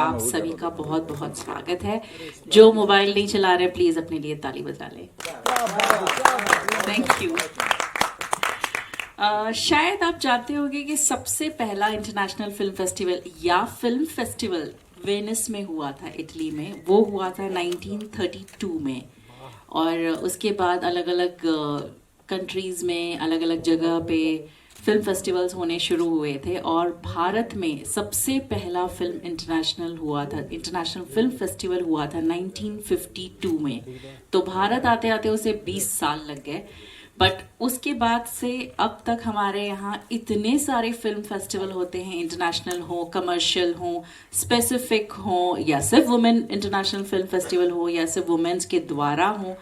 आप सभी का बहुत बहुत स्वागत है। जो मोबाइल नहीं चला रहे प्लीज अपने लिए ताली बजा लें। Thank you. शायद आप जानते होंगे कि सबसे पहला इंटरनेशनल फिल्म फेस्टिवल या फिल्म फेस्टिवल वेनिस में हुआ था, इटली में। वो हुआ था 1932 में, और उसके बाद अलग अलग कंट्रीज में अलग अलग जगह पे फिल्म फेस्टिवल्स होने शुरू हुए थे। और भारत में सबसे पहला इंटरनेशनल फिल्म फेस्टिवल हुआ था 1952 में। तो भारत आते आते उसे 20 साल लग गए। बट उसके बाद से अब तक हमारे यहाँ इतने सारे फिल्म फेस्टिवल होते हैं, इंटरनेशनल हो, कमर्शियल हो, स्पेसिफिक हो, या सिर्फ वुमेन इंटरनेशनल फिल्म फेस्टिवल हो, या सिर्फ वुमेन्स के द्वारा हो।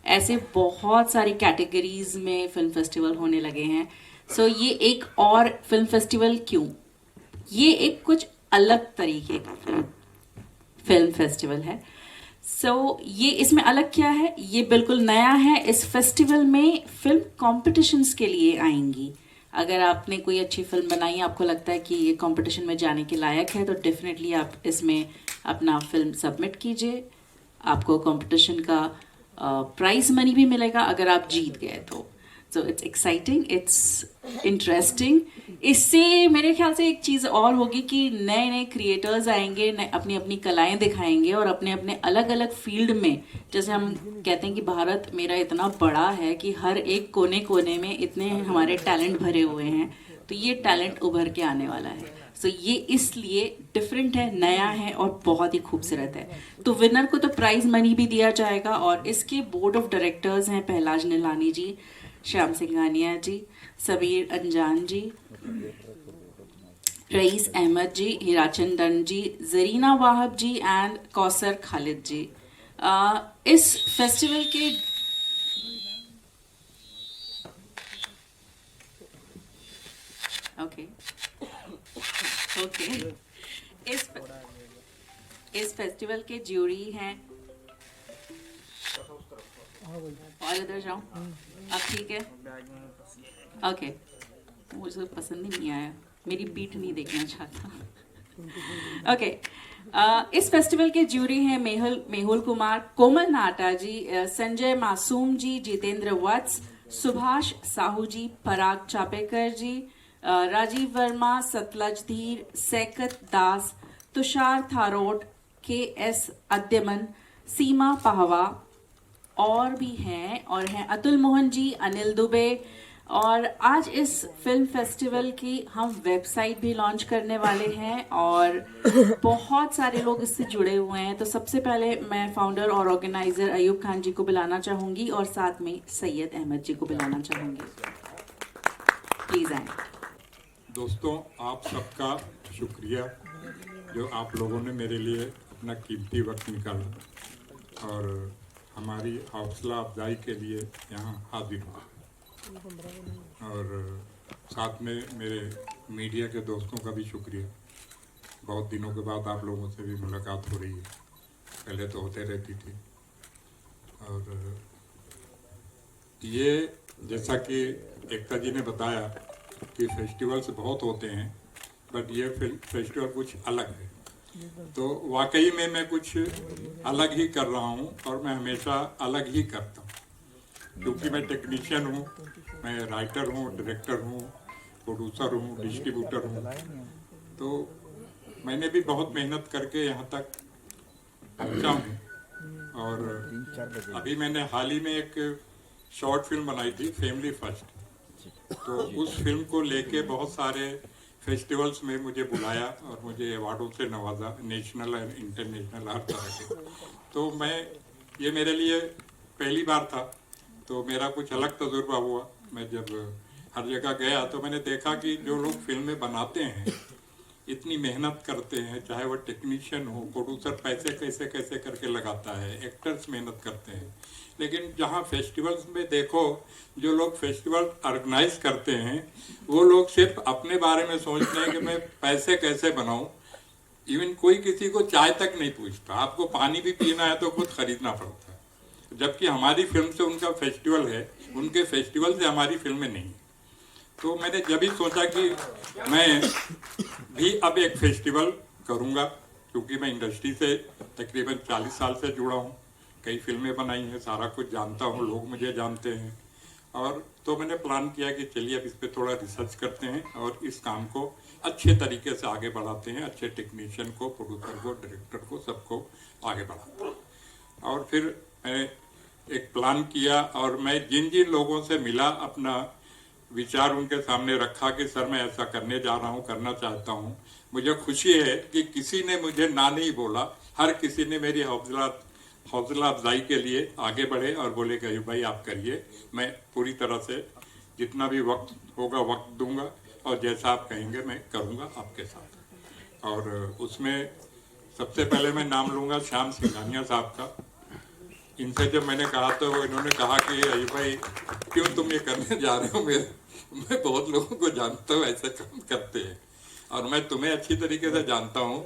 ऐसे बहुत सारी कैटेगरीज में फिल्म फेस्टिवल होने लगे हैं। सो ये एक और फिल्म फेस्टिवल क्यों? ये एक कुछ अलग तरीके का फिल्म फेस्टिवल है। ये इसमें अलग क्या है? ये बिल्कुल नया है। इस फेस्टिवल में फिल्म कॉम्पिटिशन्स के लिए आएंगी। अगर आपने कोई अच्छी फिल्म बनाई, आपको लगता है कि ये कंपटीशन में जाने के लायक है, तो डेफिनेटली आप इसमें अपना फिल्म सबमिट कीजिए। आपको कंपटीशन का प्राइज मनी भी मिलेगा अगर आप जीत गए तो। So it's exciting, it's interesting. इससे मेरे ख्याल से एक चीज़ और होगी कि नए नए क्रिएटर्स आएंगे, अपनी अपनी कलाएं दिखाएंगे, और अपने अपने अलग अलग फील्ड में। जैसे हम कहते हैं कि भारत मेरा इतना बड़ा है कि हर एक कोने कोने में इतने हमारे टैलेंट भरे हुए हैं, तो ये टैलेंट उभर के आने वाला है। सो ये इसलिए डिफरेंट है, नया है और बहुत ही खूबसूरत है। तो विनर को तो प्राइज मनी भी दिया जाएगा। और इसके बोर्ड ऑफ डायरेक्टर्स हैं पहलाज निलानी जी, श्याम सिंघानिया जी, समीर अंजान जी, rice Ahmad ji, हीराचंदन ji, Zarina Wahab ji and Kausar Khalid जी। इस फेस्टिवल के ओके इस फेस्टिवल के ज्यूरी हैं। और इधर जाऊं? अब ठीक है? ओके। मुझे पसंद ही नहीं आया, मेरी बीट नहीं देखना चाहता। ओके। इस फेस्टिवल के ज्यूरी हैं मेहुल कुमार, कोमल नाटा जी, संजय मासूम जी, जितेंद्र वत्स, सुभाष साहू जी, पराग चापेकर जी, राजीव वर्मा, सतलज धीर, सैकत दास, तुषार थारोट, KS अद्यमन, सीमा पाहवा और भी हैं, और हैं अतुल मोहन जी, अनिल दुबे। और आज इस फिल्म फेस्टिवल की हम वेबसाइट भी लॉन्च करने वाले हैं, और बहुत सारे लोग इससे जुड़े हुए हैं। तो सबसे पहले मैं फाउंडर और ऑर्गेनाइजर अयूब खान जी को बुलाना चाहूंगी, और साथ में सैयद अहमद जी को बुलाना चाहूंगी। प्लीज आए। दोस्तों, आप सबका शुक्रिया जो आप लोगों ने मेरे लिए अपना कीमती वक्त निकाला और हमारी हौसला अफजाई के लिए यहाँ हाजिर हुआ। और साथ में मेरे मीडिया के दोस्तों का भी शुक्रिया। बहुत दिनों के बाद आप लोगों से भी मुलाकात हो रही है, पहले तो होते रहती थी। और ये जैसा कि एकता जी ने बताया कि फेस्टिवल्स बहुत होते हैं, बट ये फेस्टिवल कुछ अलग है। तो वाकई में मैं कुछ अलग ही कर रहा हूँ, और मैं हमेशा अलग ही करता हूँ, क्योंकि मैं टेक्नीशियन हूँ, मैं राइटर हूँ, डायरेक्टर हूँ, प्रोड्यूसर हूँ, डिस्ट्रीब्यूटर हूँ। तो मैंने भी बहुत मेहनत करके यहाँ तक पहुँचा हूँ। और अभी मैंने हाल ही में एक शॉर्ट फिल्म बनाई थी, फैमिली फर्स्ट। तो उस फिल्म को लेके बहुत सारे फेस्टिवल्स में मुझे बुलाया और मुझे अवार्डों से नवाजा, नेशनल एंड इंटरनेशनल, हर तरह के। तो ये मेरे लिए पहली बार था, तो मेरा कुछ अलग तजुर्बा हुआ। मैं जब हर जगह गया तो मैंने देखा कि जो लोग फिल्में बनाते हैं, इतनी मेहनत करते हैं, चाहे वो टेक्नीशियन हो, प्रोड्यूसर पैसे कैसे कैसे करके लगाता है, एक्टर्स मेहनत करते हैं। लेकिन जहाँ फेस्टिवल्स में देखो, जो लोग फेस्टिवल ऑर्गेनाइज करते हैं, वो लोग सिर्फ अपने बारे में सोचते हैं कि मैं पैसे कैसे बनाऊं। इवन कोई किसी को चाय तक नहीं पूछता, आपको पानी भी पीना है तो खुद खरीदना पड़ता है। जबकि हमारी फिल्म से उनका फेस्टिवल है, उनके फेस्टिवल से हमारी फिल्में नहीं। तो मैंने जब ही सोचा कि मैं भी अब एक फेस्टिवल करूँगा, क्योंकि मैं इंडस्ट्री से तकरीबन 40 साल से जुड़ा हूँ, कई फिल्में बनाई हैं, सारा कुछ जानता हूँ, लोग मुझे जानते हैं। और तो मैंने प्लान किया कि चलिए अब इस पर थोड़ा रिसर्च करते हैं और इस काम को अच्छे तरीके से आगे बढ़ाते हैं, अच्छे टेक्नीशियन को, प्रोड्यूसर को, डायरेक्टर को, सबको आगे बढ़ाते हैं। और फिर मैंने एक प्लान किया और मैं जिन जिन लोगों से मिला अपना विचार उनके सामने रखा कि सर मैं ऐसा करने जा रहा हूँ, करना चाहता हूँ। मुझे खुशी है कि किसी ने मुझे ना नहीं बोला, हर किसी ने मेरी हौसला अफजाई के लिए आगे बढ़े और बोले कि भाई आप करिए, मैं पूरी तरह से जितना भी वक्त होगा वक्त दूंगा और जैसा आप कहेंगे मैं करूंगा आपके साथ। और उसमें सबसे पहले मैं नाम लूंगा श्याम सिंघानिया साहब का। इनसे जब मैंने कहा तो इन्होंने कहा कि अय्यूब भाई क्यों तुम ये करने जा रहे हो, मैं बहुत लोगों को जानता हूँ ऐसे काम करते हैं और मैं तुम्हें अच्छी तरीके से जानता हूँ,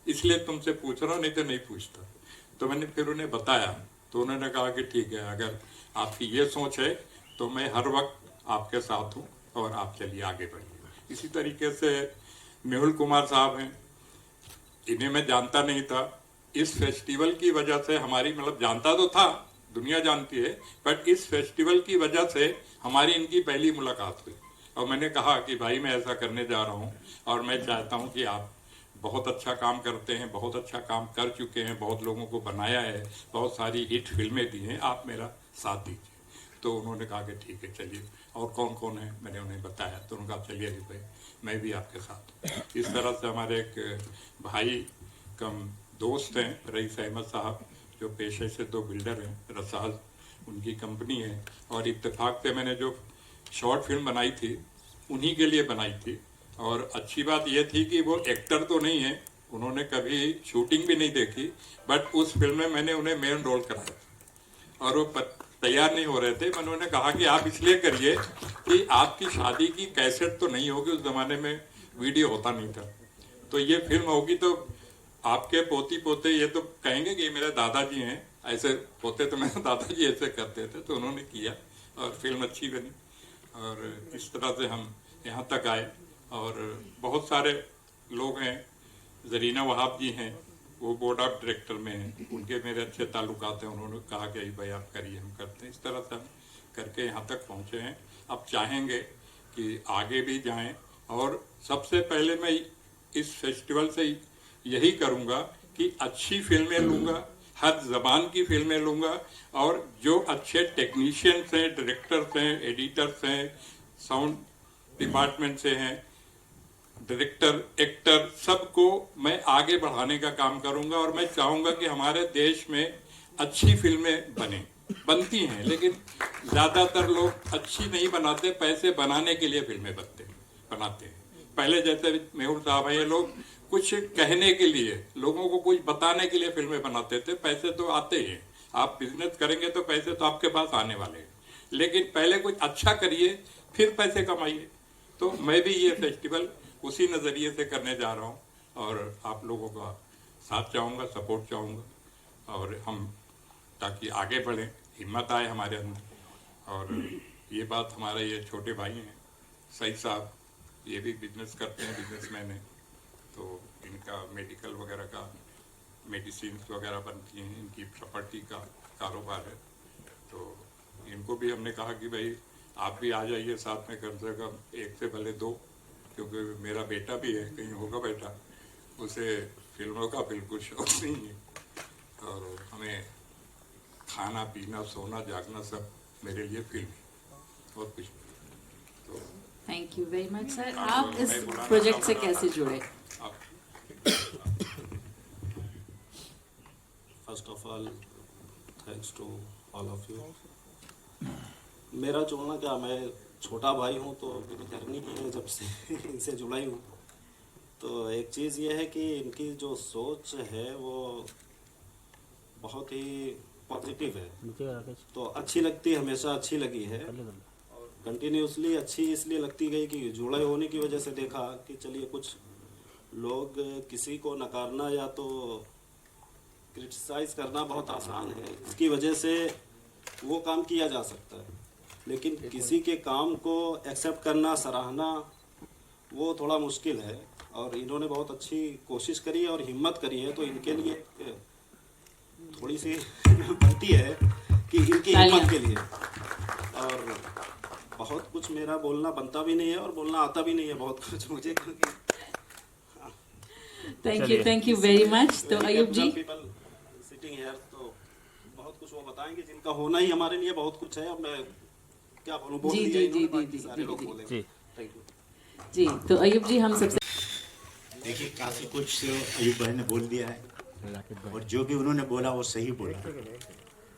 इसलिए तुमसे पूछ रहा हूँ, नहीं तो नहीं पूछता। तो मैंने फिर उन्हें बताया तो उन्होंने कहा कि ठीक है, अगर आपकी ये सोच है तो मैं हर वक्त आपके साथ हूँ और आप चलिए आगे बढ़िए। इसी तरीके से मेहुल कुमार साहब हैं, इन्हें मैं जानता नहीं था, इस फेस्टिवल की वजह से हमारी, मतलब जानता तो था, दुनिया जानती है, बट इस फेस्टिवल की वजह से हमारी इनकी पहली मुलाकात हुई। और मैंने कहा कि भाई मैं ऐसा करने जा रहा हूँ और मैं चाहता हूँ कि आप बहुत अच्छा काम करते हैं, बहुत अच्छा काम कर चुके हैं, बहुत लोगों को बनाया है, बहुत सारी हिट फिल्में दी हैं, आप मेरा साथ दीजिए। तो उन्होंने कहा कि ठीक है चलिए, और कौन कौन है मैंने उन्हें बताया तो उन्होंने कहा चलिए अय्यूब भाई मैं भी आपके साथ हूँ। इस तरह से हमारे एक भाई कम दोस्त हैं रईस अहमद साहब, जो पेशे से 2 बिल्डर हैं, रसाल उनकी कंपनी है, और इत्तेफाक से मैंने जो शॉर्ट फिल्म बनाई थी उन्हीं के लिए बनाई थी। और अच्छी बात यह थी कि वो एक्टर तो नहीं है, उन्होंने कभी शूटिंग भी नहीं देखी, बट उस फिल्म में मैंने उन्हें मेन रोल कराया और वो तैयार नहीं हो रहे थे। मैंने उन्हें कहा कि आप इसलिए करिए कि आपकी शादी की कैसेट तो नहीं होगी, उस जमाने में वीडियो होता नहीं था, तो ये फिल्म होगी तो आपके पोती पोते ये तो कहेंगे कि मेरे दादाजी हैं, ऐसे पोते तो मेरे दादाजी ऐसे करते थे। तो उन्होंने किया और फिल्म अच्छी बनी और इस तरह से हम यहाँ तक आए। और बहुत सारे लोग हैं, जरीना वहाब जी हैं, वो बोर्ड ऑफ डायरेक्टर में हैं, उनके मेरे अच्छे ताल्लुकात हैं, उन्होंने कहा कि भाई आप करिए, हम करते हैं। इस तरह से हम करके यहाँ तक पहुँचे हैं। अब चाहेंगे कि आगे भी जाएं और सबसे पहले मैं इस फेस्टिवल से यही करूँगा कि अच्छी फिल्में लूँगा, हर जबान की फिल्में लूँगा, और जो अच्छे टेक्नीशियंस हैं, डायरेक्टर्स हैं, एडिटर्स हैं, साउंड डिपार्टमेंट से हैं, डायरेक्टर, एक्टर, सबको मैं आगे बढ़ाने का काम करूंगा। और मैं चाहूंगा कि हमारे देश में अच्छी फिल्में बनती हैं, लेकिन ज़्यादातर लोग अच्छी नहीं बनाते, पैसे बनाने के लिए फिल्में बनाते हैं। पहले जैसे मेहुल साहब हैं, ये लोग कुछ कहने के लिए, लोगों को कुछ बताने के लिए फिल्में बनाते थे। पैसे तो आते हैं, आप बिजनेस करेंगे तो पैसे तो आपके पास आने वाले हैं, लेकिन पहले कुछ अच्छा करिए फिर पैसे कमाइए। तो मैं भी ये फेस्टिवल उसी नज़रिए से करने जा रहा हूँ और आप लोगों का साथ चाहूँगा, सपोर्ट चाहूँगा, और हम ताकि आगे बढ़ें, हिम्मत आए हमारे अंदर। और ये बात हमारे ये छोटे भाई हैं सईद साहब, ये भी बिजनेस करते हैं, बिजनेसमैन हैं, तो इनका मेडिकल वगैरह का, मेडिसिन वगैरह बनती हैं, इनकी प्रॉपर्टी का कारोबार है। तो इनको भी हमने कहा कि भाई आप भी आ जाइए साथ में, कम से कम 1 से भले 2, क्योंकि मेरा बेटा भी है, कहीं होगा बेटा, उसे फिल्मों का बिल्कुल शौक नहीं है, और हमें खाना पीना सोना जागना सब मेरे लिए फिल्म है और कुछ नहीं। तो thank you very much sir. आप इस प्रोजेक्ट से कैसे जुड़े? First of all thanks to all of you. मेरा जुड़ना क्या, मैं छोटा भाई हूँ तो मेरी जर्नी की है, जब से इनसे जुड़ा ही हूँ। तो एक चीज़ ये है कि इनकी जो सोच है वो बहुत ही पॉजिटिव है, तो अच्छी लगती, हमेशा अच्छी लगी है, और कंटिन्यूसली अच्छी इसलिए लगती गई कि जुड़े होने की वजह से देखा कि चलिए कुछ लोग, किसी को नकारना या तो क्रिटिसाइज करना बहुत आसान है, इसकी वजह से वो काम किया जा सकता है, लेकिन किसी के काम को एक्सेप्ट करना, सराहना, वो थोड़ा मुश्किल है। और इन्होंने बहुत अच्छी कोशिश करी है और हिम्मत करी है, तो इनके लिए थोड़ी सी बनती है कि इनकी हिम्मत के लिए। और बहुत कुछ मेरा बोलना बनता भी नहीं है और बोलना आता भी नहीं है बहुत कुछ मुझे, क्योंकि थैंक यू वेरी मच। तो अयूब जी, सिटिंग हियर, तो बहुत कुछ वो बताएंगे जिनका होना ही हमारे लिए बहुत कुछ है। अब मैं क्या बोलूं, बोल दिया इन्होंने, बाकी सारे लोग बोलेंगे। थैंक यू जी। तो अयूब जी, हम सबसे देखिए काफ़ी कुछ अयूब भाई ने बोल दिया है, और जो भी उन्होंने बोला वो सही बोला,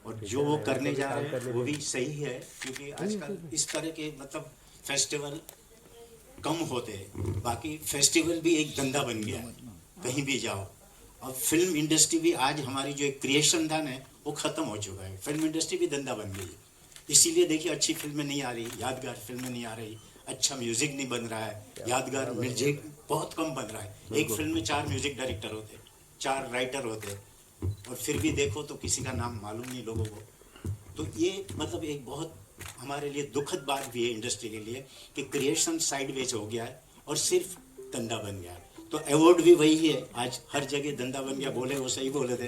और जो वो करने जा रहे हैं वो भी सही है, क्योंकि आजकल इस तरह के मतलब फेस्टिवल कम होते हैं। बाकी फेस्टिवल भी एक धंधा बन गया है, कहीं भी जाओ। अब फिल्म इंडस्ट्री भी आज हमारी जो एक क्रिएशन धन है वो ख़त्म हो चुका है, फिल्म इंडस्ट्री भी धंधा बन गई है। इसीलिए देखिए अच्छी फिल्में नहीं आ रही, यादगार फिल्में नहीं आ रही, अच्छा म्यूजिक नहीं बन रहा है, यादगार म्यूजिक बहुत कम बन रहा है। एक फिल्म में 4 म्यूजिक डायरेक्टर होते, 4 राइटर होते, और फिर भी देखो तो किसी का नाम मालूम नहीं लोगों को। तो ये मतलब एक बहुत हमारे लिए दुखद बात भी है इंडस्ट्री के लिए कि क्रिएशन साइडवेज हो गया है और सिर्फ धंधा बन गया है। तो अवार्ड भी वही है, आज हर जगह धंधा बन गया। बोले वो सही बोले थे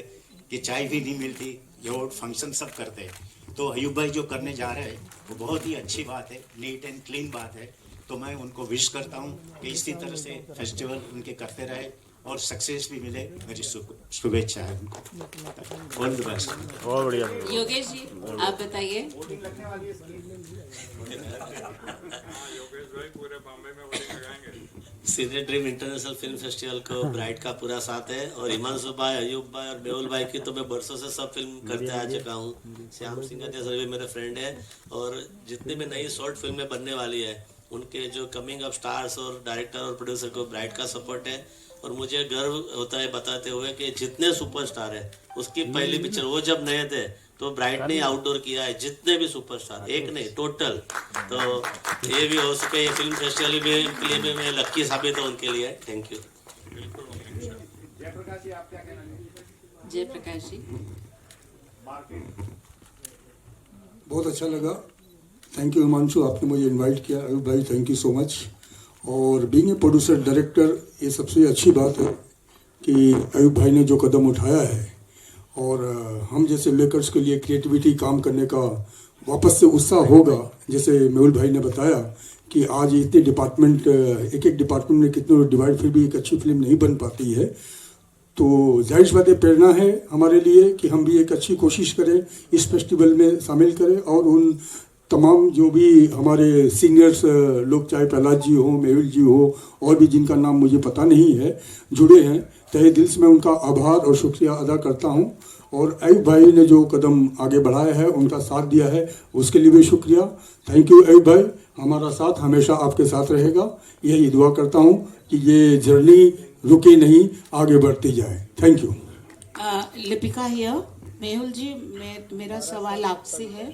कि चाय भी नहीं मिलती, अवार्ड फंक्शन सब करते हैं। तो अयूब भाई जो करने जा रहे हैं वो बहुत ही अच्छी बात है, नीट एंड क्लीन बात है। तो मैं उनको विश करता हूँ कि इसी तरह से फेस्टिवल उनके करते रहे और सक्सेस भी मिले। मेरी शुभेच्छा है उनको। All the best. बहुत बढ़िया। योगेश जी, आप बताइए। Senior dream international film festival को ब्राइट का पूरा साथ है, और हिमांशु भाई, अयूब भाई और मेहुल भाई की तो मैं बरसों से सब फिल्म करते आ चुका हूँ। श्याम सिंह सर भी मेरे फ्रेंड है, और जितनी भी नई शॉर्ट फिल्में बनने वाली है उनके जो कमिंग अप स्टार्स और डायरेक्टर और प्रोड्यूसर को ब्राइट का सपोर्ट है। और मुझे गर्व होता है बताते हुए कि जितने सुपरस्टार है उसकी पहली पिक्चर वो जब नए थे तो ब्राइट ने आउटडोर किया है, जितने भी सुपरस्टार, एक नहीं टोटल। तो ये भी हो सके, ये फिल्म फेस्टिवल के लिए भी मैं लक्की साबित हूँ उनके लिए। Thank you. जयप्रकाश जी, बहुत अच्छा लगा। थैंक यू हिमांशु, आपने मुझे इनवाइट किया। अयूब भाई थैंक यू सो मच। और बीइंग ए प्रोड्यूसर डायरेक्टर, ये सबसे अच्छी बात है कि अयूब भाई ने जो कदम उठाया है, और हम जैसे मेकर्स के लिए क्रिएटिविटी काम करने का वापस से उत्साह होगा। जैसे मेहुल भाई ने बताया कि आज इतने डिपार्टमेंट, एक एक डिपार्टमेंट में कितने डिवाइड, फिर भी एक अच्छी फिल्म नहीं बन पाती है। तो जाहिर सी बात है, प्रेरणा है हमारे लिए कि हम भी एक अच्छी कोशिश करें, इस फेस्टिवल में शामिल करें, और उन तमाम जो भी हमारे सीनियर्स लोग, चाहे प्रहलाद जी हो, मेहुल जी हो, और भी जिनका नाम मुझे पता नहीं है, जुड़े हैं, तहे दिल से मैं उनका आभार और शुक्रिया अदा करता हूं। और अयूब भाई ने जो कदम आगे बढ़ाया है, उनका साथ दिया है, उसके लिए भी शुक्रिया। थैंक यू अयूब भाई, हमारा साथ हमेशा आपके साथ रहेगा। यही दुआ करता हूं कि ये जर्नी रुके नहीं, आगे बढ़ती जाए। Thank you. Lipika here. Mehul ji, मेरा सवाल आपसे है।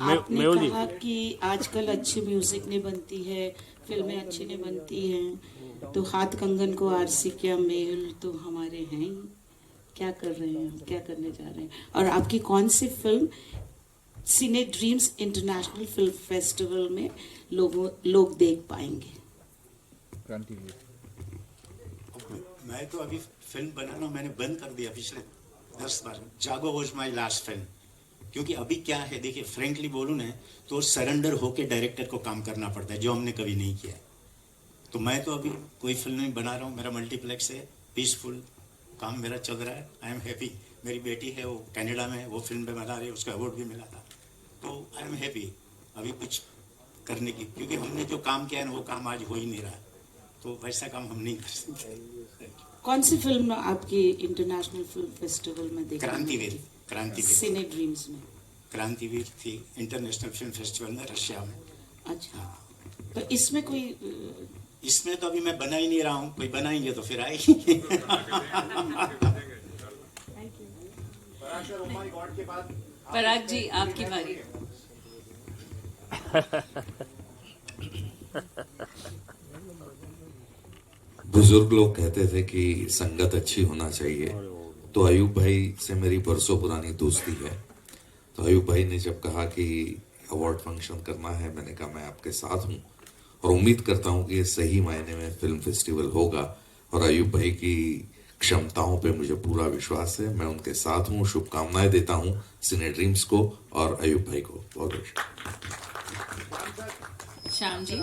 आपने कहा कि आजकल अच्छी म्यूजिक नहीं बनती है, फिल्में अच्छी नहीं बनती हैं, तो हाथ कंगन को आरसी क्या, मेहुल तो हमारे हैं ही। क्या कर रहे हैं, क्या करने जा रहे हैं? और आपकी कौन सी फिल्म सिने ड्रीम्स इंटरनेशनल फिल्म फेस्टिवल में लोग देख पाएंगे? मैं तो अभी फिल्म बनाना मैंने बंद कर दिया पिछले 10 बार। जागो वॉज माई लास्ट फिल्म। क्योंकि अभी क्या है, देखिए फ्रेंकली बोलूँ ना, तो सरेंडर होके डायरेक्टर को काम करना पड़ता है, जो हमने कभी नहीं किया। तो मैं तो अभी कोई फिल्म नहीं बना रहा हूँ, मेरा मल्टीप्लेक्स है, पीसफुल काम मेरा चल रहा है। I am happy. मेरी बेटी है, वो कनाडा में, वो फिल्म बना रही है, उसका अवार्ड भी मिला था। तो आई एम हैप्पी अभी कुछ करने की, क्योंकि हमने जो काम किया है ना, वो काम आज हो ही नहीं रहा। तो वैसा काम हम नहीं कर सकते। कौन सी फिल्म आपकी इंटरनेशनल फिल्म फेस्टिवल में देखी? क्रांतिवीर। सिने ड्रीम्स में क्रांतिवीर थी इंटरनेशनल फिल्म फेस्टिवल में, रशिया में। अच्छा, तो इसमें कोई इसमें तो अभी मैं बना ही नहीं रहा हूँ, कोई बनाएंगे तो फिर आएगी। पराग जी, आपकी बारी। बुजुर्ग लोग कहते थे कि संगत अच्छी होना चाहिए, तो अयूब भाई से मेरी बरसों पुरानी दोस्ती है। तो अयूब भाई ने जब कहा कि अवार्ड फंक्शन करना है, मैंने कहा मैं आपके साथ हूँ। और उम्मीद करता हूं कि ये सही मायने में फिल्म फेस्टिवल होगा। और अयूब भाई की क्षमताओं पे मुझे पूरा विश्वास है। मैं उनके साथ हूँ, शुभकामनाएं देता हूँ सिने ड्रीम्स को और अयूब भाई को। बहुत बहुत श्याम जी।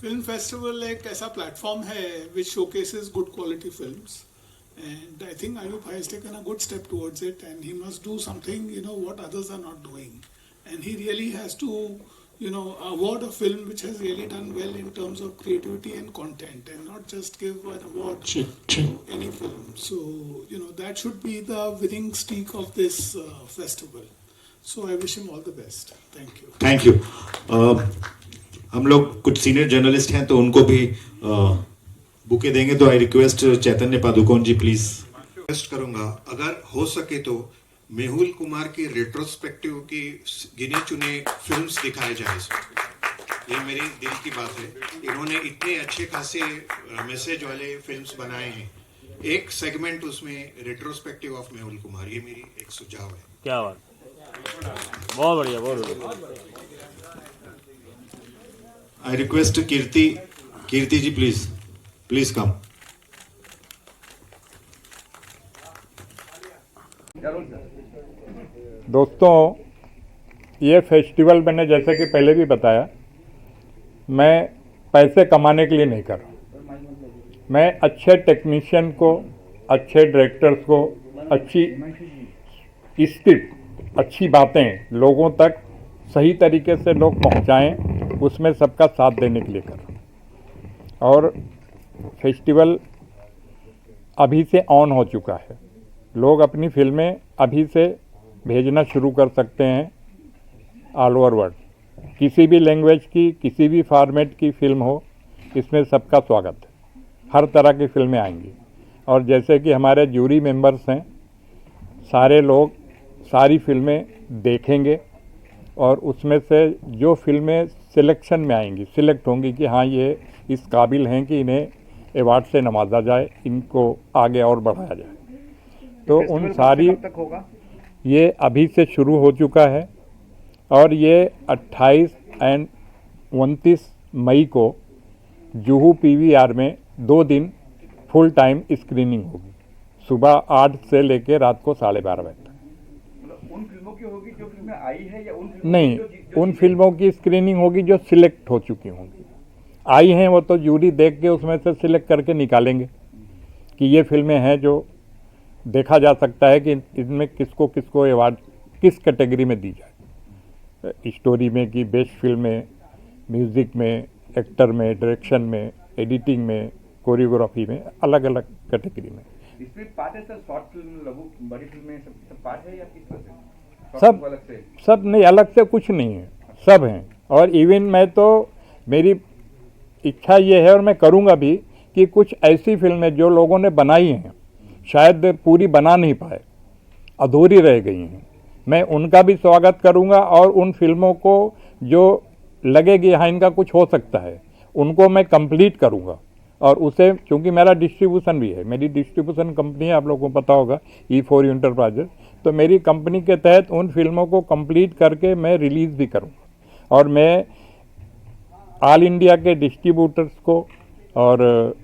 फिल्म फेस्टिवल एक ऐसा प्लेटफॉर्म है which showcases good quality films, and I think Ayub has taken a good step towards it, and he must do something, you know, what others are not doing, and he really has to, you know, award a film which has really done well in terms of creativity and content, and not just give an award to any film. So, you know, that should be the winning streak of this festival. So I wish him all the best. Thank you. Thank you. हम लोग कुछ senior journalist हैं तो उनको भी bouquet देंगे, तो I request Chaitanya Padukone ji please. Request करूंगा अगर हो सके तो मेहुल कुमार की रेट्रोस्पेक्टिव की गिने चुने फिल्म्स दिखाए जाए सर। ये मेरी दिल की बात है, इन्होंने इतने अच्छे खासे मैसेज वाले फिल्म्स बनाए हैं, एक सेगमेंट उसमें रेट्रोस्पेक्टिव ऑफ मेहुल कुमार, ये मेरी एक सुझाव है। क्या बात, बहुत बढ़िया, बहुत बढ़िया। I request Kirti ji please come. दोस्तों, ये फेस्टिवल मैंने जैसे कि पहले भी बताया, मैं पैसे कमाने के लिए नहीं कर रहा। मैं अच्छे टेक्नीशियन को, अच्छे डायरेक्टर्स को, अच्छी स्क्रिप्ट, अच्छी बातें लोगों तक सही तरीके से लोग पहुंचाएं, उसमें सबका साथ देने के लिए कर रहा हूँ। और फेस्टिवल अभी से ऑन हो चुका है, लोग अपनी फिल्में अभी से भेजना शुरू कर सकते हैं ऑल ओवर वर्ल्ड। किसी भी लैंग्वेज की, किसी भी फॉर्मेट की फिल्म हो, इसमें सबका स्वागत है। हर तरह की फिल्में आएंगी। और जैसे कि हमारे जूरी मेंबर्स हैं, सारे लोग सारी फिल्में देखेंगे और उसमें से जो फिल्में सिलेक्शन में आएंगी, सिलेक्ट होंगी कि हाँ ये इस काबिल हैं कि इन्हें अवार्ड से नवाजा जाए, इनको आगे और बढ़ाया जाए, तो उन सारी तक होगा। ये अभी से शुरू हो चुका है और ये 28 और 29 मई को जुहू पीवीआर में 2 दिन फुल टाइम स्क्रीनिंग होगी, सुबह 8 से लेकर रात को 12:30 बजे तक। उन फिल्मों की होगी जो फिल्में आई है या उन नहीं, उन फिल्मों की स्क्रीनिंग होगी जो सिलेक्ट हो चुकी होंगी। आई हैं वो तो जूरी देख के उसमें से सिलेक्ट करके निकालेंगे कि ये फिल्में हैं जो देखा जा सकता है कि इनमें किसको किसको अवार्ड किस कैटेगरी में दी जाए, स्टोरी में कि बेस्ट फिल्म में, म्यूज़िक में, एक्टर में, डायरेक्शन में, एडिटिंग में, कोरियोग्राफी में, अलग अलग कैटेगरी में। इसमें पार्ट है सर, शॉर्ट फिल्म, लघु, बड़ी फिल्में, सब पार्ट है या किस तरह से? सब अलग से? सब नहीं, अलग से कुछ नहीं है, सब हैं। और इवन मैं तो, मेरी इच्छा ये है और मैं करूँगा भी कि कुछ ऐसी फिल्में जो लोगों ने बनाई हैं, शायद पूरी बना नहीं पाए, अधूरी रह गई हैं, मैं उनका भी स्वागत करूँगा। और उन फिल्मों को जो लगेगी हाँ इनका कुछ हो सकता है, उनको मैं कंप्लीट करूँगा। और उसे, क्योंकि मेरा डिस्ट्रीब्यूशन भी है, मेरी डिस्ट्रीब्यूशन कंपनी है, आप लोगों को पता होगा, E4 एंटरप्राइजेस, तो मेरी कंपनी के तहत उन फिल्मों को कंप्लीट करके मैं रिलीज़ भी करूँगा। और मैं ऑल इंडिया के डिस्ट्रीब्यूटर्स को और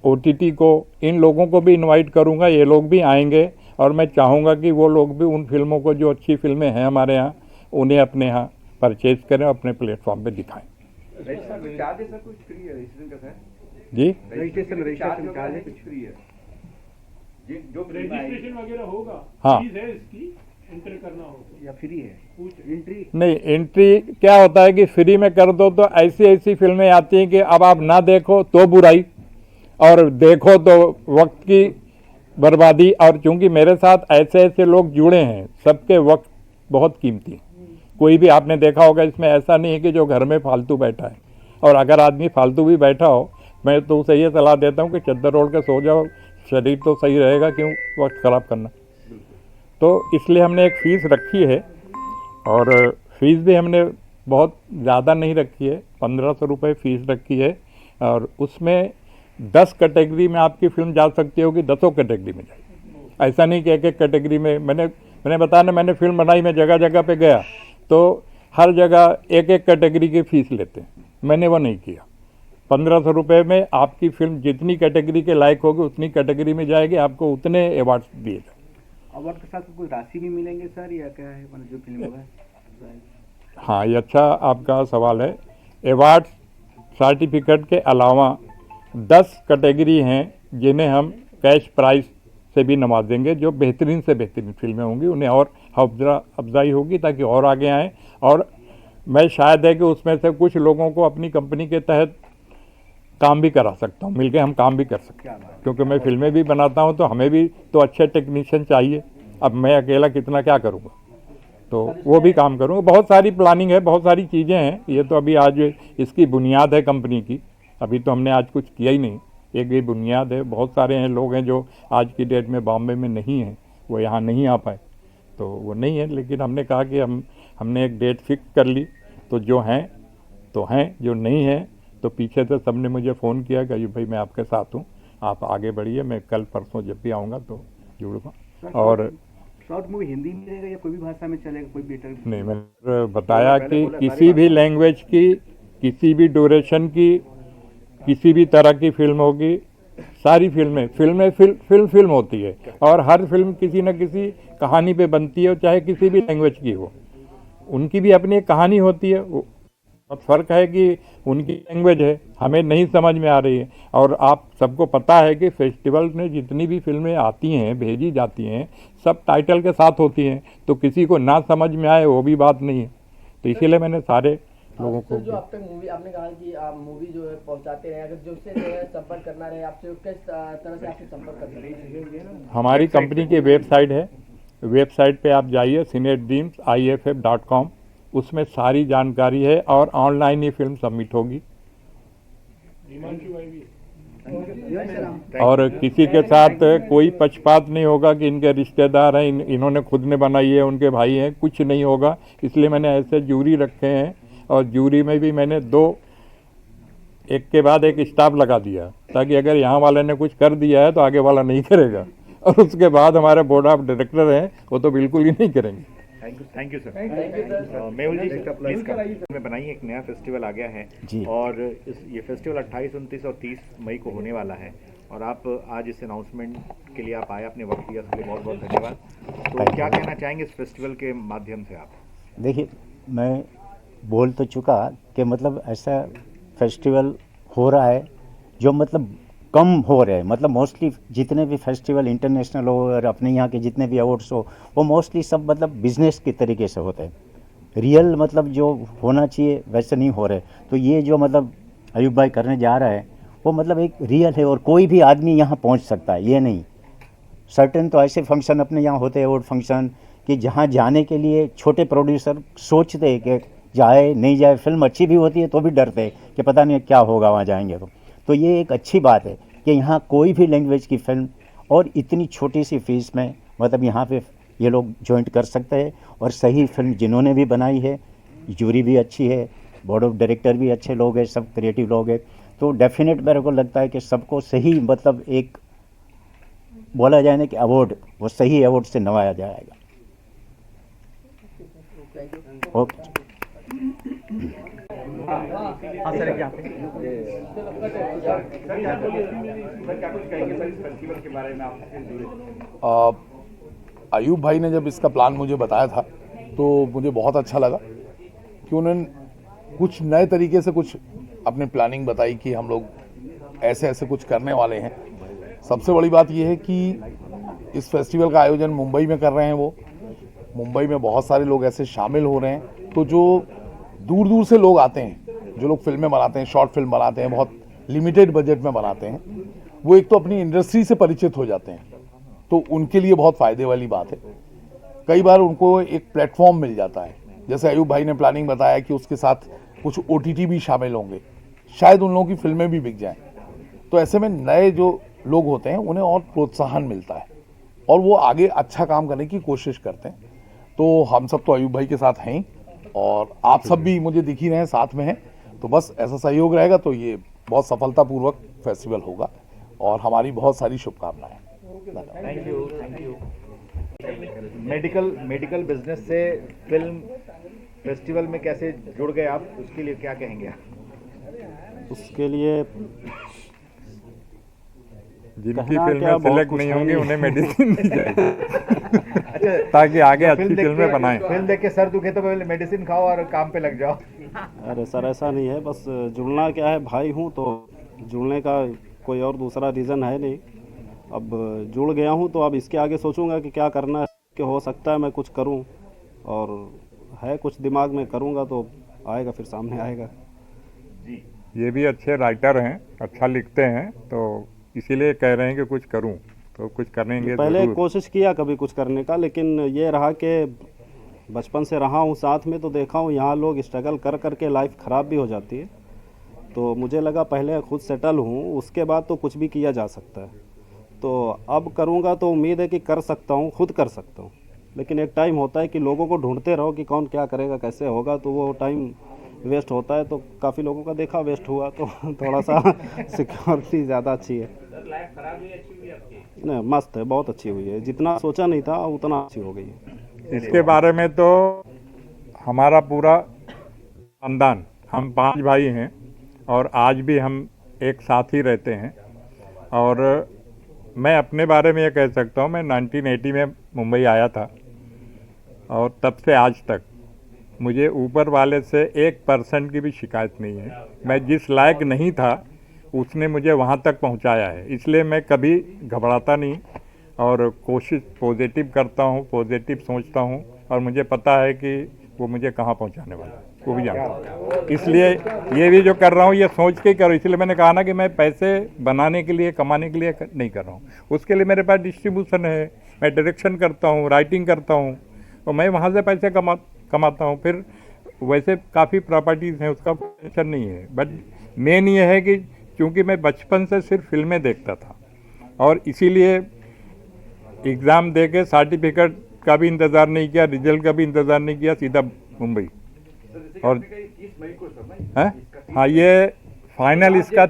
OTT को, इन लोगों को भी इनवाइट करूँगा, ये लोग भी आएंगे। और मैं चाहूँगा कि वो लोग भी उन फिल्मों को, जो अच्छी फिल्में हैं हमारे यहाँ, उन्हें अपने यहाँ परचेज करें, अपने प्लेटफॉर्म पे दिखाएं। जी, रजिस्ट्रेशन कुछ फ्री है, जो रजिस्ट्रेशन वगैरह होगा, हाँ, फीस है इसकी, एंटर करना होगा या फ्री है? एंट्री नहीं, एंट्री क्या होता है कि फ्री में कर दो तो ऐसी ऐसी फिल्में आती हैं कि अब आप ना देखो तो बुराई, और देखो तो वक्त की बर्बादी। और चूंकि मेरे साथ ऐसे ऐसे लोग जुड़े हैं, सबके वक्त बहुत कीमती है। कोई भी आपने देखा होगा, इसमें ऐसा नहीं है कि जो घर में फालतू बैठा है। और अगर आदमी फालतू भी बैठा हो, मैं तो उसे ये सलाह देता हूँ कि चद्दर ओढ़ के सो जाओ, शरीर तो सही रहेगा, क्यों वक्त ख़राब करना। तो इसलिए हमने एक फ़ीस रखी है, और फीस भी हमने बहुत ज़्यादा नहीं रखी है, 1500 रुपये फ़ीस रखी है। और उसमें 10 कैटेगरी में आपकी फिल्म जा सकती होगी, 10 कैटेगरी में जाएगी। ऐसा नहीं कि एक एक कैटेगरी में, मैंने बताया ना, मैंने फिल्म बनाई, मैं जगह जगह पे गया, तो हर जगह एक एक कैटेगरी की फीस लेते हैं। मैंने वो नहीं किया। 1500 रुपये में आपकी फिल्म जितनी कैटेगरी के लायक होगी उतनी कैटेगरी में जाएगी, आपको उतने अवार्ड्स दिए जाएंगे। अवार्ड के साथ कोई राशि भी मिलेंगे सर, या क्या है मतलब जो फिल्म होगा? हाँ, ये अच्छा आपका सवाल है। अवार्ड सर्टिफिकेट के अलावा 10 कैटेगरी हैं जिन्हें हम कैश प्राइज से भी नवाजेंगे। जो बेहतरीन से बेहतरीन फिल्में होंगी उन्हें और हौसला अफजाई होगी ताकि और आगे आएँ। और मैं शायद है कि उसमें से कुछ लोगों को अपनी कंपनी के तहत काम भी करा सकता हूँ, मिलके हम काम भी कर सकते हैं, क्योंकि मैं फिल्में भी बनाता हूँ तो हमें भी तो अच्छे टेक्नीशियन चाहिए। अब मैं अकेला कितना क्या करूँगा, तो वो भी काम करूँगा। बहुत सारी प्लानिंग है, बहुत सारी चीज़ें हैं। ये तो अभी आज इसकी बुनियाद है कंपनी की, अभी तो हमने आज कुछ किया ही नहीं। एक ये बुनियाद है। बहुत सारे हैं लोग हैं जो आज की डेट में बॉम्बे में नहीं हैं, वो यहाँ नहीं आ पाए, तो वो नहीं है। लेकिन हमने कहा कि हमने एक डेट फिक्स कर ली, तो जो हैं तो हैं, जो नहीं हैं तो पीछे से सबने मुझे फ़ोन किया कि अयूब भाई मैं आपके साथ हूँ, आप आगे बढ़िए, मैं कल परसों जब भी आऊँगा तो जुड़ूँगा। और शॉर्ट मूवी हिंदी में रहेगा या कोई भी भाषा में चलेगा? कोई बेटर नहीं, मैंने बताया कि किसी भी लैंग्वेज की, किसी भी ड्यूरेशन की, किसी भी तरह की फिल्म होगी। सारी फिल्म होती है और हर फिल्म किसी न किसी कहानी पे बनती है, चाहे किसी भी लैंग्वेज की हो। उनकी भी अपनी एक कहानी होती है। बहुत फ़र्क है कि उनकी लैंग्वेज है, हमें नहीं समझ में आ रही है। और आप सबको पता है कि फेस्टिवल में जितनी भी फिल्में आती हैं, भेजी जाती हैं, सब टाइटल के साथ होती हैं, तो किसी को ना समझ में आए वो भी बात नहीं है। तो इसीलिए मैंने सारे लोगों को, जो अब तक मूवी आपने कहा कि आप मूवी जो है पहुंचाते रहे, अगर जो से संपर्क करना रहे आपसे, किस तरह से आपसे संपर्क कर सकते हैं? हमारी कंपनी की वेबसाइट है, वेबसाइट पे आप जाइए cinedreamsiff.com, उसमें सारी जानकारी है और ऑनलाइन ही फिल्म सबमिट होगी। और किसी के साथ कोई पक्षपात नहीं होगा कि इनके रिश्तेदार हैं, इन्होंने खुद ने बनाई है, उनके भाई हैं, कुछ नहीं होगा। इसलिए मैंने ऐसे जूरी रखे हैं और जूरी में भी मैंने 2 एक के बाद एक स्टाफ लगा दिया, ताकि अगर यहाँ वाले ने कुछ कर दिया है तो आगे वाला नहीं करेगा, और उसके बाद हमारे बोर्ड ऑफ डायरेक्टर हैं वो तो बिल्कुल ही नहीं करेंगे। Thank you sir. Mehul ji, में बनाई एक नया फेस्टिवल आ गया है जी, और ये फेस्टिवल 28, 29 और 30 मई को होने वाला है, और आप आज इस अनाउंसमेंट के लिए आप आए, अपने वक्त दिया, उसके लिए बहुत बहुत धन्यवाद। तो क्या कहना चाहेंगे इस फेस्टिवल के माध्यम से आप? देखिए, मैं बोल तो चुका कि मतलब ऐसा फेस्टिवल हो रहा है जो मतलब कम हो रहे हैं। मतलब मोस्टली जितने भी फेस्टिवल इंटरनेशनल हो और अपने यहाँ के जितने भी अवार्ड्स हो, वो मोस्टली सब मतलब बिजनेस के तरीके से होते हैं। रियल मतलब जो होना चाहिए वैसे नहीं हो रहे। तो ये जो मतलब अयूब भाई करने जा रहा है वो मतलब एक रियल है, और कोई भी आदमी यहाँ पहुँच सकता है। ये नहीं, सर्टेन तो ऐसे फंक्शन अपने यहाँ होते हैं, अवार्ड फंक्शन, कि जहाँ जाने के लिए छोटे प्रोड्यूसर सोचते हैं कि जाए नहीं जाए। फिल्म अच्छी भी होती है तो भी डरते हैं कि पता नहीं क्या होगा वहाँ जाएंगे तो ये एक अच्छी बात है कि यहाँ कोई भी लैंग्वेज की फिल्म और इतनी छोटी सी फीस में मतलब यहाँ पे ये लोग ज्वाइंट कर सकते हैं। और सही फिल्म जिन्होंने भी बनाई है, जूरी भी अच्छी है, बोर्ड ऑफ डायरेक्टर भी अच्छे लोग हैं, सब क्रिएटिव लोग हैं, तो डेफिनेट मेरे को लगता है कि सबको सही मतलब एक बोला जाए ना कि अवार्ड, वो सही अवार्ड से नवाया जाएगा। ओके। अयूब भाई ने जब इसका प्लान मुझे बताया था तो मुझे बहुत अच्छा लगा कि उन्होंने कुछ नए तरीके से कुछ अपनी प्लानिंग बताई कि हम लोग ऐसे ऐसे कुछ करने वाले हैं। सबसे बड़ी बात यह है कि इस फेस्टिवल का आयोजन मुंबई में कर रहे हैं। वो मुंबई में बहुत सारे लोग ऐसे शामिल हो रहे हैं, तो जो दूर दूर से लोग आते हैं, जो लोग फिल्में बनाते हैं, शॉर्ट फिल्म बनाते हैं, बहुत लिमिटेड बजट में बनाते हैं, वो एक तो अपनी इंडस्ट्री से परिचित हो जाते हैं, तो उनके लिए बहुत फ़ायदे वाली बात है। कई बार उनको एक प्लेटफॉर्म मिल जाता है, जैसे अयूब भाई ने प्लानिंग बताया कि उसके साथ कुछ OTT भी शामिल होंगे, शायद उन लोगों की फिल्में भी बिक जाएं। तो ऐसे में नए जो लोग होते हैं उन्हें और प्रोत्साहन मिलता है और वो आगे अच्छा काम करने की कोशिश करते हैं। तो हम सब तो अयूब भाई के साथ हैं और आप सब भी मुझे दिख ही रहे हैं, साथ में हैं, तो बस ऐसा सहयोग रहेगा तो ये बहुत सफलतापूर्वक फेस्टिवल होगा और हमारी बहुत सारी शुभकामनाएं। Thank you. मेडिकल बिजनेस से फिल्म फेस्टिवल में कैसे जुड़ गए आप, उसके लिए क्या कहेंगे आप? उसके लिए जिनकी फिल्में सिलेक्ट नहीं होंगी उन्हें मेडिसिन दी जाएगी ताकि आगे अच्छी फिल्में बनाएं। फिल्म देख के सर दुखे तो पहले मेडिसिन खाओ और काम पे लग जाओ। अरे सर ऐसा नहीं है, बस जुड़ना क्या है, भाई हूँ तो जुड़ने का कोई और दूसरा रीज़न है नहीं। अब जुड़ गया हूँ तो अब इसके आगे सोचूंगा कि क्या करना है, कि हो सकता है मैं कुछ करूँ, और है कुछ दिमाग में, करूँगा तो आएगा, फिर सामने आएगा। जी, ये भी अच्छे राइटर हैं, अच्छा लिखते हैं, तो इसीलिए कह रहे हैं कि कुछ करूं, तो कुछ करेंगे। पहले कोशिश किया कभी कुछ करने का, लेकिन ये रहा कि बचपन से रहा हूँ साथ में, तो देखा हूँ यहाँ लोग स्ट्रगल कर करके लाइफ ख़राब भी हो जाती है। तो मुझे लगा पहले खुद सेटल हूँ, उसके बाद तो कुछ भी किया जा सकता है। तो अब करूँगा तो उम्मीद है कि कर सकता हूँ, खुद कर सकता हूँ। लेकिन एक टाइम होता है कि लोगों को ढूंढते रहो कि कौन क्या करेगा, कैसे होगा, तो वो टाइम वेस्ट होता है। तो काफ़ी लोगों का देखा वेस्ट हुआ, तो थोड़ा सा सिक्योरिटी ज़्यादा अच्छी है। नहीं, मस्त है, बहुत अच्छी हुई है, जितना सोचा नहीं था उतना अच्छी हो गई है। इसके बारे में तो हमारा पूरा खानदान, हम 5 भाई हैं और आज भी हम एक साथ ही रहते हैं। और मैं अपने बारे में ये कह सकता हूँ, मैं 1980 में मुंबई आया था और तब से आज तक मुझे ऊपर वाले से 1% की भी शिकायत नहीं है। मैं जिस लायक नहीं था उसने मुझे वहाँ तक पहुँचाया है, इसलिए मैं कभी घबराता नहीं और कोशिश पॉजिटिव करता हूँ, पॉजिटिव सोचता हूँ, और मुझे पता है कि वो मुझे कहाँ पहुँचाने वाला है, वो भी जानता हूँ। इसलिए ये भी जो कर रहा हूँ ये सोच के करो। इसलिए मैंने कहा ना कि मैं पैसे बनाने के लिए, कमाने के लिए नहीं कर रहा हूँ। उसके लिए मेरे पास डिस्ट्रीब्यूशन है, मैं डायरेक्शन करता हूँ, राइटिंग करता हूँ, और मैं वहाँ से पैसे कमाता हूँ। फिर वैसे काफ़ी प्रॉपर्टीज़ हैं, उसका टेंशन नहीं है। बट मेन ये है कि क्योंकि मैं बचपन से सिर्फ फिल्में देखता था और इसीलिए एग्ज़ाम दे के सर्टिफिकेट का भी इंतज़ार नहीं किया, रिजल्ट का भी इंतज़ार नहीं किया, सीधा मुंबई। और हाँ, ये फाइनल इसका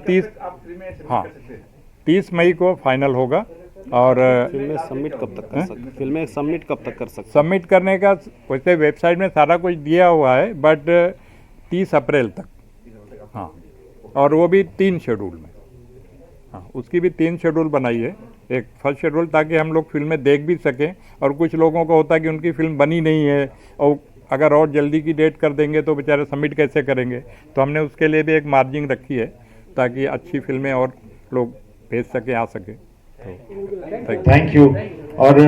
30 मई को फाइनल होगा। और फिल्में सबमिट कब तक कर सकते, फिल्में सबमिट कब तक कर सकते? सबमिट करने का वैसे वेबसाइट में सारा कुछ दिया हुआ है, बट 30 अप्रैल तक। हाँ, और वो भी 3 शेड्यूल में। हाँ, उसकी भी 3 शेड्यूल बनाई है। एक फर्स्ट शेड्यूल ताकि हम लोग फिल्में देख भी सकें, और कुछ लोगों को होता है कि उनकी फिल्म बनी नहीं है और अगर और जल्दी की डेट कर देंगे तो बेचारे सबमिट कैसे करेंगे। तो हमने उसके लिए भी एक मार्जिन रखी है ताकि अच्छी फिल्में और लोग भेज सकें, आ सकें। Thank you. और